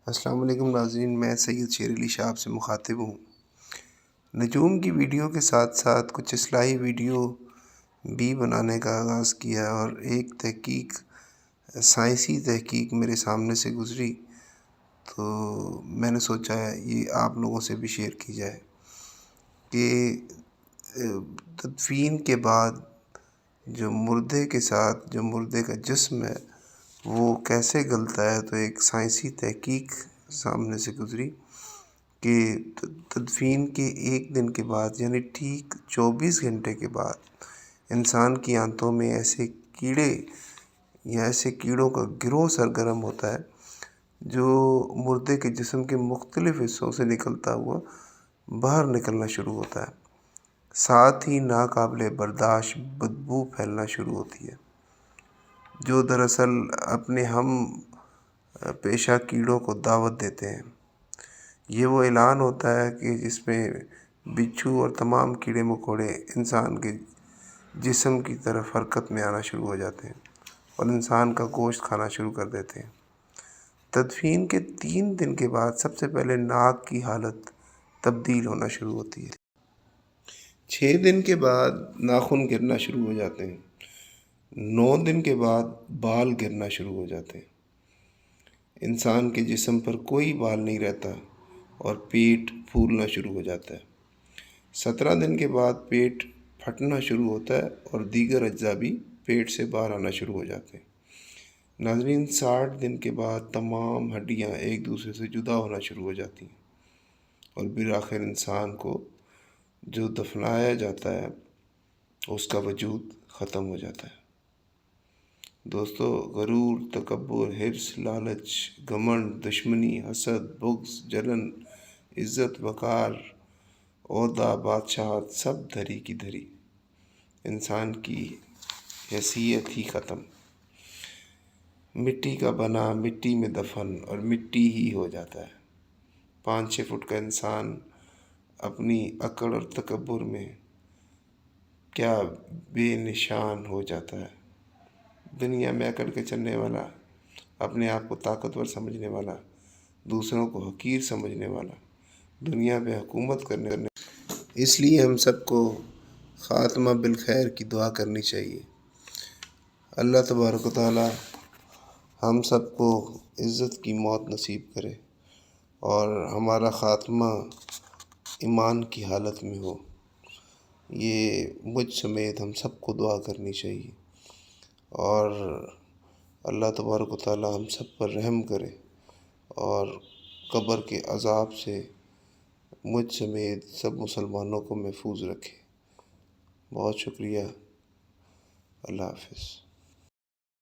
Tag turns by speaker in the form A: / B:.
A: السلام علیکم ناظرین، میں سید شیر علی شاہ آپ سے مخاطب ہوں۔ نجوم کی ویڈیو کے ساتھ ساتھ کچھ اصلاحی ویڈیو بھی بنانے کا آغاز کیا اور ایک سائنسی تحقیق میرے سامنے سے گزری، تو میں نے سوچا یہ آپ لوگوں سے بھی شیئر کی جائے کہ تدفین کے بعد جو مردے کے ساتھ جو مردے کا جسم ہے وہ کیسے گلتا ہے۔ تو ایک سائنسی تحقیق سامنے سے گزری کہ تدفین کے ایک دن کے بعد یعنی ٹھیک 24 گھنٹے کے بعد انسان کی آنتوں میں ایسے کیڑے یا ایسے کیڑوں کا گروہ سرگرم ہوتا ہے جو مردے کے جسم کے مختلف حصوں سے نکلتا ہوا باہر نکلنا شروع ہوتا ہے، ساتھ ہی ناقابل برداشت بدبو پھیلنا شروع ہوتی ہے، جو دراصل اپنے ہم پیشہ کیڑوں کو دعوت دیتے ہیں۔ یہ وہ اعلان ہوتا ہے کہ جس میں بچھو اور تمام کیڑے مکوڑے انسان کے جسم کی طرف حرکت میں آنا شروع ہو جاتے ہیں اور انسان کا گوشت کھانا شروع کر دیتے ہیں۔ تدفین کے 3 دن کے بعد سب سے پہلے ناک کی حالت تبدیل ہونا شروع ہوتی ہے۔ 6 دن کے بعد ناخن گرنا شروع ہو جاتے ہیں۔ 9 دن کے بعد بال گرنا شروع ہو جاتے ہیں۔ انسان کے جسم پر کوئی بال نہیں رہتا اور پیٹ پھولنا شروع ہو جاتا ہے۔ 17 دن کے بعد پیٹ پھٹنا شروع ہوتا ہے اور دیگر اجزاء بھی پیٹ سے باہر آنا شروع ہو جاتے ہیں۔ ناظرین، 60 دن کے بعد تمام ہڈیاں ایک دوسرے سے جدا ہونا شروع ہو جاتی ہیں اور بالآخر انسان کو جو دفنایا جاتا ہے اس کا وجود ختم ہو جاتا ہے۔ دوستو، غرور، تکبر، حرص، لالچ، گھمنڈ، دشمنی، حسد، بغض، جلن، عزت، وقار، عہدہ، بادشاہت، سب دھری کی دھری، انسان کی حیثیت ہی ختم۔ مٹی کا بنا مٹی میں دفن اور مٹی ہی ہو جاتا ہے۔ 5-6 فٹ کا انسان اپنی عقل اور تکبر میں کیا بے نشان ہو جاتا ہے۔ دنیا میں اکڑ کے چلنے والا، اپنے آپ کو طاقتور سمجھنے والا، دوسروں کو حقیر سمجھنے والا، دنیا پہ حکومت کرنے اس لیے ہم سب کو خاتمہ بالخیر کی دعا کرنی چاہیے۔ اللہ تبارک و تعالی ہم سب کو عزت کی موت نصیب کرے اور ہمارا خاتمہ ایمان کی حالت میں ہو، یہ مجھ سمیت ہم سب کو دعا کرنی چاہیے اور اللہ تبارک و تعالی ہم سب پر رحم کرے اور قبر کے عذاب سے مجھ سمیت سب مسلمانوں کو محفوظ رکھے۔ بہت شکریہ۔ اللہ حافظ۔